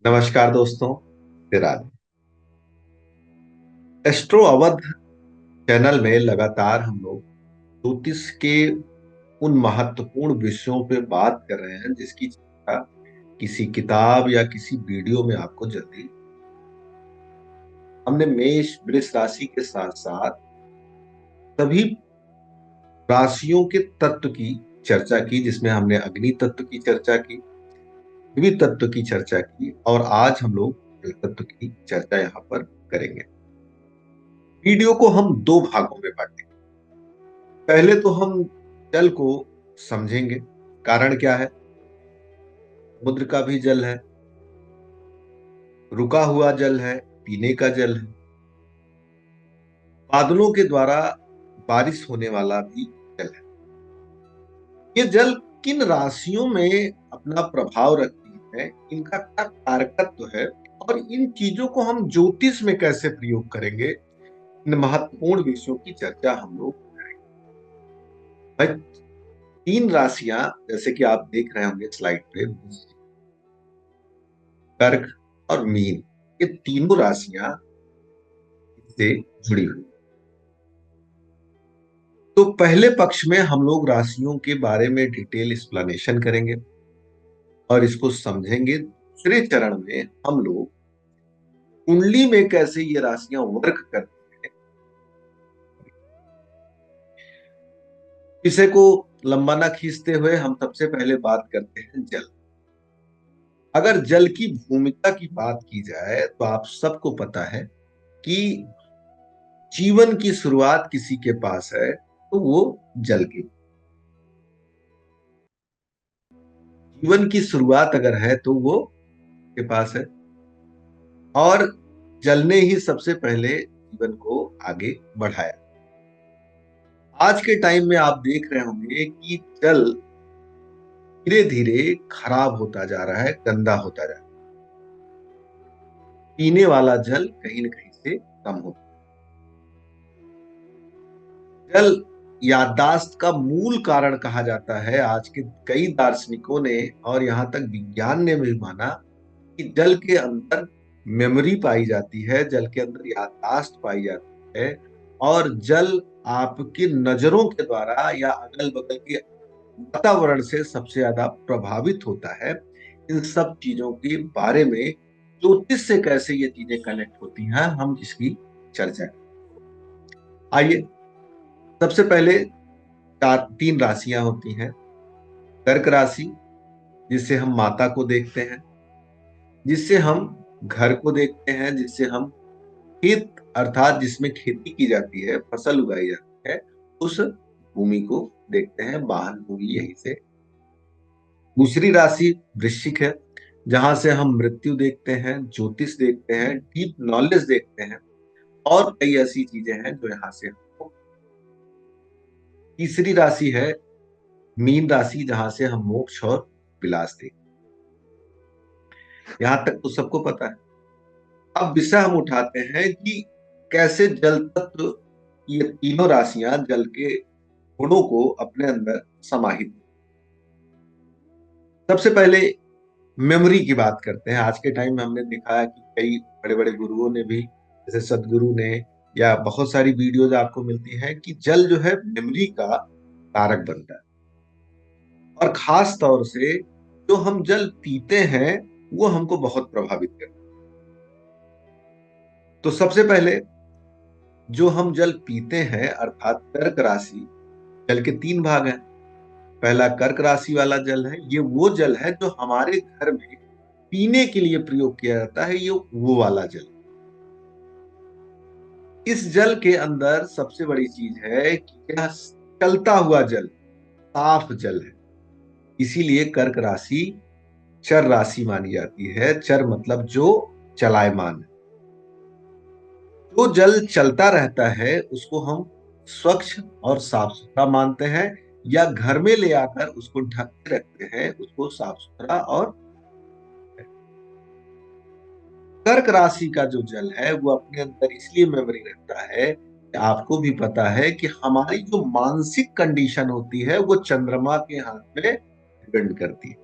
नमस्कार दोस्तों, Radhe. Astro Awadh channel में लगातार हम लोग ज्योतिष के उन महत्वपूर्ण विषयों पे बात कर रहे हैं जिसकी चर्चा किसी किताब या किसी वीडियो में आपको जल्दी। हमने मेष वृष राशि के साथ साथ सभी राशियों के तत्व की चर्चा की, जिसमें हमने अग्नि तत्व की चर्चा की, पृथ्वी तत्व की चर्चा की और आज हम लोग जल तत्व की चर्चा यहाँ पर करेंगे। वीडियो को हम दो भागों में बांटेंगे। पहले तो हम जल को समझेंगे, कारण क्या है। समुद्र का भी जल है, रुका हुआ जल है, पीने का जल है, बादलों के द्वारा बारिश होने वाला भी जल है। ये जल किन राशियों में अपना प्रभाव रखती है, इनका क्या कारकत्व है और इन चीजों को हम ज्योतिष में कैसे प्रयोग करेंगे, इन महत्वपूर्ण विषयों की चर्चा हम लोग करेंगे। भाई, तीन राशियां जैसे कि आप देख रहे होंगे स्लाइड पे, कर्क और मीन, ये तीनों राशियां से जुड़ी हुई। तो पहले पक्ष में हम लोग राशियों के बारे में डिटेल एक्सप्लेनेशन करेंगे और इसको समझेंगे। दूसरे चरण में हम लोग कुंडली में कैसे ये राशियां वर्क करती हैं, इसे को लंबा ना खींचते हुए हम सबसे पहले बात करते हैं जल। अगर जल की भूमिका की बात की जाए तो आप सबको पता है कि जीवन की शुरुआत किसी के पास है तो वो जल की। जीवन की शुरुआत अगर है तो वो के पास है और जल ने ही सबसे पहले जीवन को आगे बढ़ाया। आज के टाइम में आप देख रहे होंगे कि जल धीरे धीरे खराब होता जा रहा है, गंदा होता जा रहा है। पीने वाला जल कहीं न कहीं से कम होता है। जल याददाश्त का मूल कारण कहा जाता है। आज के कई दार्शनिकों ने और यहां तक विज्ञान ने भी माना कि जल के अंदर मेमोरी पाई जाती है, जल के अंदर याददाश्त पाई जाती है और जल आपकी नजरों के द्वारा या अगल बगल के वातावरण से सबसे ज्यादा प्रभावित होता है। इन सब चीजों के बारे में ज्योतिष से कैसे ये चीजें कनेक्ट होती हैं, हम इसकी चर्चा करें। आइए, सबसे पहले तीन राशियां होती हैं। कर्क राशि, जिससे हम माता को देखते हैं, जिससे हम घर को देखते हैं, जिससे हम खेत अर्थात जिसमें खेती की जाती है, फसल उगाई जाती है, उस भूमि को देखते हैं। वाहन भूमि यही से। दूसरी राशि वृश्चिक है, जहां से हम मृत्यु देखते हैं, ज्योतिष देखते हैं, डीप नॉलेज देखते हैं और कई ऐसी चीजें हैं जो यहाँ से हमको। तीसरी राशि है मीन राशि, जहां से हम मोक्ष और विलास देखते हैं। यहां तक तो सबको पता है। अब विषय हम उठाते हैं कि कैसे जल तत्व, ये तीनों राशियां जल के गुणों को अपने अंदर समाहित। सबसे पहले मेमोरी की बात करते हैं। आज के टाइम में हमने देखा है कि कई बड़े बड़े गुरुओं ने भी, जैसे सदगुरु ने, या बहुत सारी वीडियोज आपको मिलती हैं कि जल जो है मेमोरी का कारक बनता है। और खास तौर से जो हम जल पीते हैं वो हमको बहुत प्रभावित करता है। तो सबसे पहले जो हम जल पीते हैं अर्थात कर्क राशि, जल के तीन भाग हैं। पहला कर्क राशि वाला जल है, ये वो जल है जो हमारे घर में पीने के लिए प्रयोग किया जाता है, ये वो वाला जल। इस जल के अंदर सबसे बड़ी चीज है कि यह चलता हुआ जल, साफ जल है। इसीलिए कर्क राशि चर राशि मानी जाती है। चर मतलब जो चलायमान है। जो जल चलता रहता है उसको हम स्वच्छ और साफ सुथरा मानते हैं, या घर में ले आकर उसको ढक के रखते हैं, उसको साफ सुथरा। और कर्क राशि का जो जल है वो अपने अंदर इसलिए मेमोरी रखता है आपको भी पता है कि हमारी जो मानसिक कंडीशन होती है वो चंद्रमा के हाथ में डिपेंड करती है।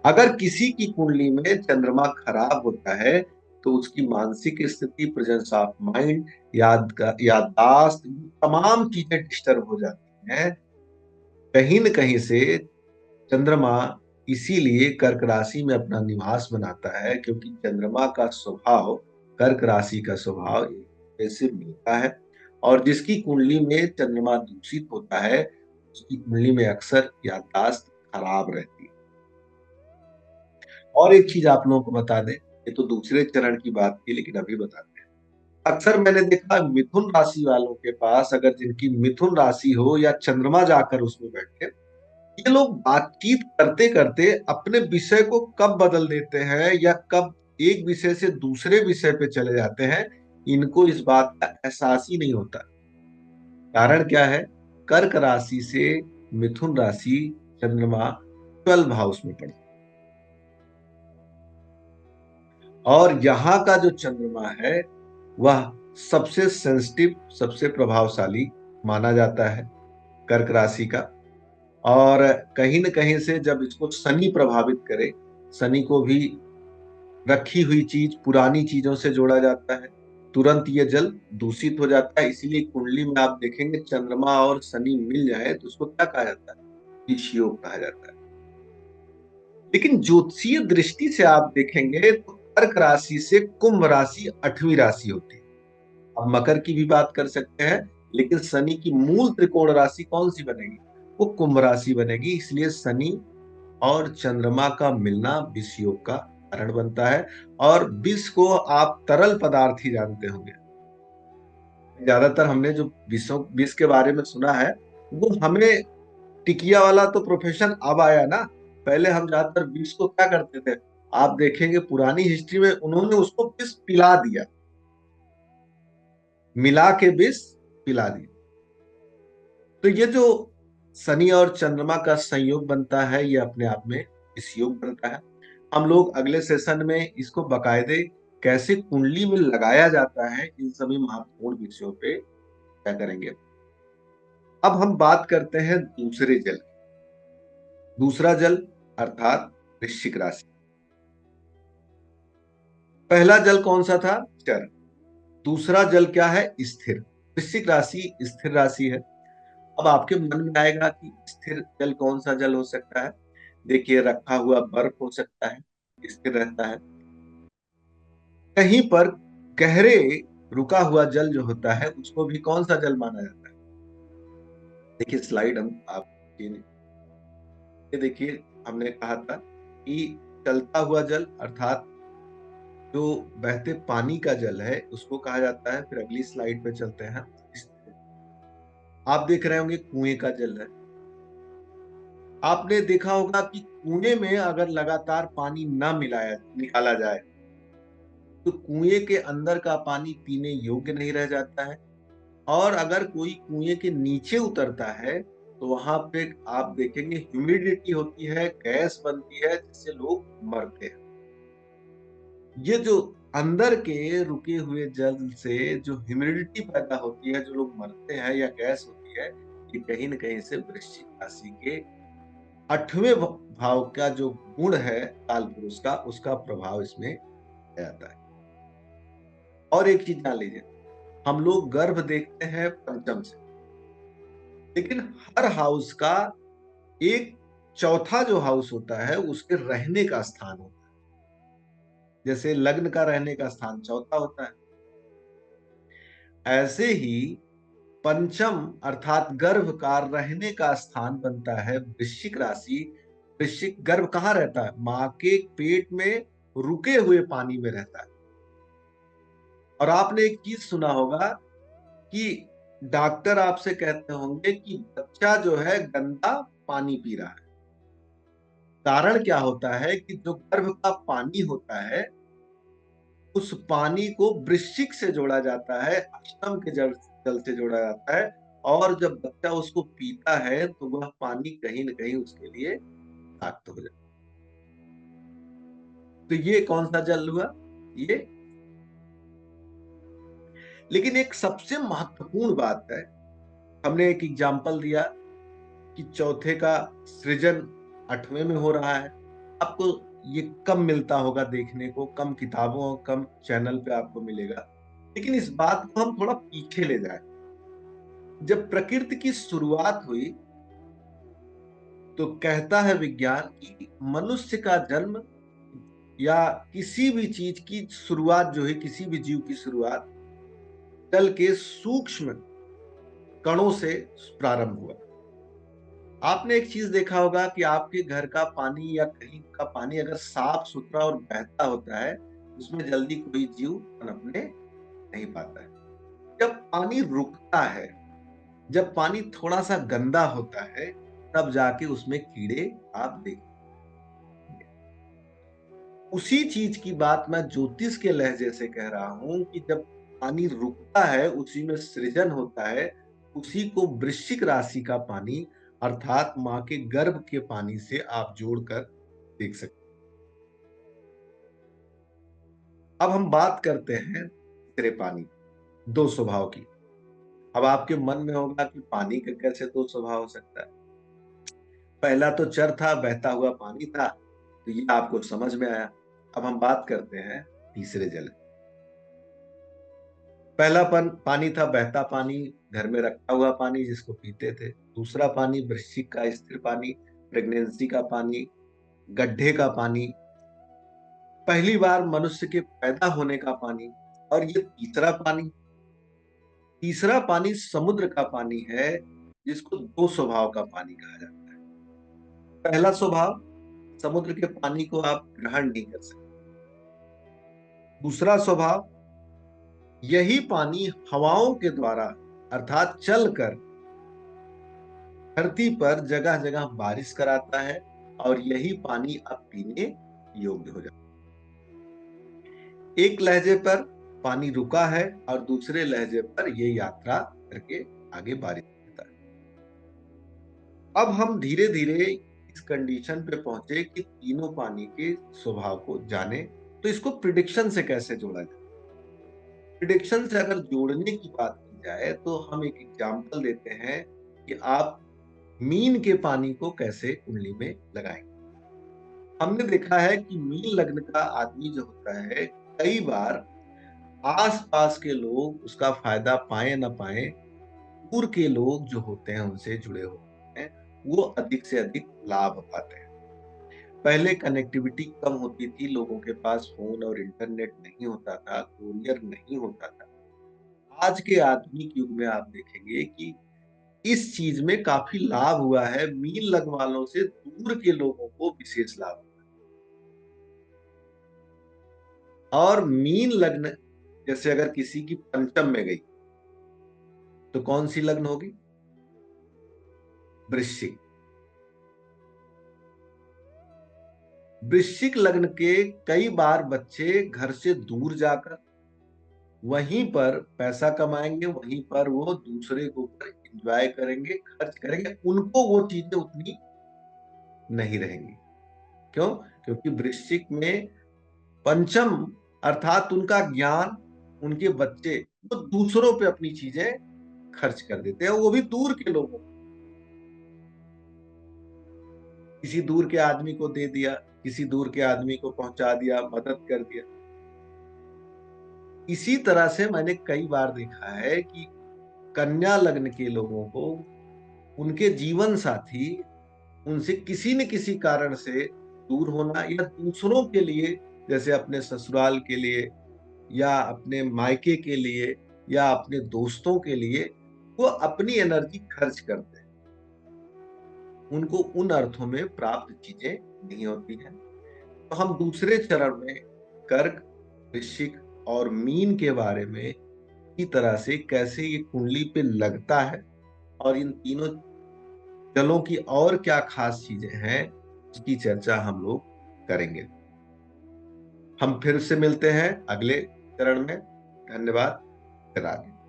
अगर किसी की कुंडली में चंद्रमा खराब होता है तो उसकी मानसिक स्थिति, प्रेजेंस ऑफ माइंड, याददाश्त, तमाम चीजें डिस्टर्ब हो जाती हैं। कहीं न कहीं से चंद्रमा इसीलिए कर्क राशि में अपना निवास बनाता है, क्योंकि चंद्रमा का स्वभाव, कर्क राशि का स्वभाव से मिलता है। और जिसकी कुंडली में चंद्रमा दूषित होता है उसकी कुंडली में अक्सर याददाश्त खराब रहती है। और एक चीज आप लोगों को बता दें, ये तो दूसरे चरण की बात थी लेकिन अभी बताते हैं। अक्सर मैंने देखा मिथुन राशि वालों के पास, अगर जिनकी मिथुन राशि हो या चंद्रमा जाकर उसमें बैठे, ये लोग बातचीत करते करते अपने विषय को कब बदल देते हैं या कब एक विषय से दूसरे विषय पे चले जाते हैं, इनको इस बात का एहसास ही नहीं होता। कारण क्या है? कर्क राशि से मिथुन राशि, चंद्रमा 12 हाउस में पड़ता है। और यहाँ का जो चंद्रमा है वह सबसे सेंसिटिव, सबसे प्रभावशाली माना जाता है कर्क राशि का। और कहीं न कहीं से जब इसको शनि प्रभावित करे, शनि को भी रखी हुई चीज, पुरानी चीजों से जोड़ा जाता है, तुरंत ये जल दूषित हो जाता है। इसीलिए कुंडली में आप देखेंगे चंद्रमा और शनि मिल जाए तो उसको क्या कहा जाता है? विष योग कहा जाता है। लेकिन ज्योतिषीय दृष्टि से आप देखेंगे तो कर्क राशि से कुंभ राशि 8वीं राशि होती है। अब मकर की भी बात कर सकते हैं, लेकिन शनि की मूल त्रिकोण राशि कौन सी बनेगी? वो कुंभ राशि बनेगी। इसलिए शनि और चंद्रमा का मिलना विष योग का कारण बनता है। और विष को आप तरल पदार्थ ही जानते होंगे। ज्यादातर हमने जो विषों विष के बारे में सुना है, वो हमें टिकिया वाला तो प्रोफेशन अब आया ना। पहले हम ज्यादातर विष को क्या करते थे? आप देखेंगे पुरानी हिस्ट्री में उन्होंने उसको विष पिला दिया, मिला के विष पिला दिया। तो ये जो शनि और चंद्रमा का संयोग बनता है ये अपने आप में विष योग बनता है। हम लोग अगले सेशन में इसको बकायदे कैसे कुंडली में लगाया जाता है, इन सभी महत्वपूर्ण विषयों पे क्या करेंगे। अब हम बात करते हैं दूसरे जल की। दूसरा जल अर्थात वृश्चिक राशि। पहला जल कौन सा था? चर। दूसरा जल क्या है? स्थिर। वृश्चिक राशि स्थिर राशि है। अब आपके मन में आएगा कि स्थिर जल कौन सा जल हो सकता है? देखिए, रखा हुआ बर्फ हो सकता है, स्थिर रहता है। कहीं पर गहरे रुका हुआ जल जो होता है उसको भी कौन सा जल माना जाता है? देखिए स्लाइड हम आप ये देखिए, हमने कहा था कि चलता हुआ जल अर्थात जो बहते पानी का जल है उसको कहा जाता है। फिर अगली स्लाइड पे चलते हैं। आप देख रहे होंगे कुएं का जल है। आपने देखा होगा कि कुएं में अगर लगातार पानी ना मिलाया निकाला जाए तो कुएं के अंदर का पानी पीने योग्य नहीं रह जाता है। और अगर कोई कुएं के नीचे उतरता है तो वहां पे आप देखेंगे ह्यूमिडिटी होती है, गैस बनती है, जिससे लोग मरते हैं। ये जो अंदर के रुके हुए जल से जो ह्यूमिडिटी पैदा होती है, जो लोग मरते हैं या गैस होती है, ये कहीं न कहीं से वृश्चिक राशि के 8वें भाव का जो गुण है काल पुरुष का, उसका प्रभाव इसमें आ जाता है। और एक चीज जान लीजिए, हम लोग गर्भ देखते हैं पंचम से, लेकिन हर हाउस का एक चौथा जो हाउस होता है उसके रहने का स्थान होता है। जैसे लग्न का रहने का स्थान चौथा होता है, ऐसे ही पंचम अर्थात गर्भ का रहने का स्थान बनता है वृश्चिक राशि। वृश्चिक गर्भ कहाँ रहता है? मां के पेट में रुके हुए पानी में रहता है। और आपने एक चीज सुना होगा कि डॉक्टर आपसे कहते होंगे कि बच्चा जो है गंदा पानी पी रहा है। कारण क्या होता है कि जो गर्भ का पानी होता है उस पानी को वृश्चिक से जोड़ा जाता है, अष्टम के जल जल से जोड़ा जाता है। और जब बच्चा उसको पीता है तो वह पानी कहीं न कहीं उसके लिए विषाक्त हो जाता है। तो ये कौन सा जल हुआ? ये लेकिन एक सबसे महत्वपूर्ण बात है, हमने एक एग्जाम्पल दिया कि चौथे का सृजन आठवें में हो रहा है। आपको ये कम मिलता होगा देखने को, कम किताबों, कम चैनल पे आपको मिलेगा। लेकिन इस बात को हम थोड़ा पीछे ले जाए, जब प्रकृति की शुरुआत हुई तो कहता है विज्ञान कि मनुष्य का जन्म या किसी भी चीज की शुरुआत जो है, किसी भी जीव की शुरुआत जल के सूक्ष्म कणों से प्रारंभ हुआ। आपने एक चीज देखा होगा कि आपके घर का पानी या कहीं का पानी अगर साफ सुथरा और बहता होता है, उसमें जल्दी कोई जीव पनपने नहीं पाता है। जब पानी रुकता है, जब पानी थोड़ा सा गंदा होता है, तब जाके उसमें कीड़े आप देखते। उसी चीज की बात मैं ज्योतिष के लहजे से कह रहा हूं कि जब पानी रुकता है, उसी में सृजन होता है। उसी को वृश्चिक राशि का पानी अर्थात माँ के गर्भ के पानी से आप जोड़कर देख सकते हैं। अब हम बात करते हैं तीसरे पानी, दो स्वभाव की। अब आपके मन में होगा कि पानी का कैसे दो स्वभाव हो सकता है। पहला तो चर था, बहता हुआ पानी था, तो ये आपको समझ में आया। अब हम बात करते हैं तीसरे जल। पहला पानी था बहता पानी, घर में रखा हुआ पानी जिसको पीते थे। दूसरा पानी वृश्चिक का स्थिर पानी, प्रेगनेंसी का पानी, गड्ढे का पानी, पहली बार मनुष्य के पैदा होने का पानी। और ये तीसरा पानी समुद्र का पानी है, जिसको दो स्वभाव का पानी कहा जाता है। पहला स्वभाव, समुद्र के पानी को आप ग्रहण नहीं कर सकते। दूसरा स्वभाव, यही पानी हवाओं के द्वारा अर्थात चलकर धरती पर जगह जगह बारिश कराता है, और यही पानी अब पीने योग्य हो जाता है। एक लहजे पर पानी रुका है और दूसरे लहजे पर ये यात्रा करके आगे बारिश देता है। अब हम धीरे धीरे इस कंडीशन पे पहुंचे कि तीनों पानी के स्वभाव को जाने। तो इसको प्रिडिक्शन से कैसे जोड़ा जाए? प्रिडिक्शन से अगर जोड़ने की बात की जाए तो हम एक एग्जाम्पल देते हैं कि आप मीन के पानी को कैसे कुंडली में लगाएंगे। हमने देखा है कि मीन लग्न का आदमी जो होता है, कई बार आसपास के लोग उसका फायदा पाए ना पाए, दूर के लोग जो होते हैं उनसे जुड़े होते हैं, वो अधिक से अधिक लाभ पाते हैं। पहले कनेक्टिविटी कम होती थी, लोगों के पास फोन और इंटरनेट नहीं होता था, कोरियर नहीं होता था। आज के आधुनिक युग में आप देखेंगे कि इस चीज में काफी लाभ हुआ है। मीन लग्न वालों से दूर के लोगों को विशेष लाभ। और मीन लग्न जैसे अगर किसी की पंचम में गई, तो कौन सी लग्न होगी? वृश्चिक। वृश्चिक लग्न के कई बार बच्चे घर से दूर जाकर वहीं पर पैसा कमाएंगे, वहीं पर वो दूसरे के ऊपर एंजॉय करेंगे, खर्च करेंगे, उनको वो चीजें उतनी नहीं रहेंगी। क्यों? क्योंकि वृश्चिक में पंचम अर्थात उनका ज्ञान, उनके बच्चे वो दूसरों पे अपनी चीजें खर्च कर देते हैं, वो भी दूर के लोगों को। किसी दूर के आदमी को दे दिया, किसी दूर के आदमी को पहुंचा दिया, मदद कर दिया। इसी तरह से मैंने कई बार देखा है कि कन्या लग्न के लोगों को उनके जीवन साथी उनसे किसी न किसी कारण से दूर होना, या दूसरों के लिए, जैसे अपने ससुराल के लिए या अपने मायके के लिए या अपने दोस्तों के लिए, वो अपनी एनर्जी खर्च करते हैं। उनको उन अर्थों में प्राप्त चीजें नहीं होती हैं। तो हम दूसरे चरण में कर्क, वृश्चिक और मीन के बारे में की तरह से कैसे ये कुंडली पे लगता है और इन तीनों जलों की और क्या खास चीजें हैं, उसकी चर्चा हम लोग करेंगे। हम फिर से मिलते हैं अगले चरण में। धन्यवाद। राधे।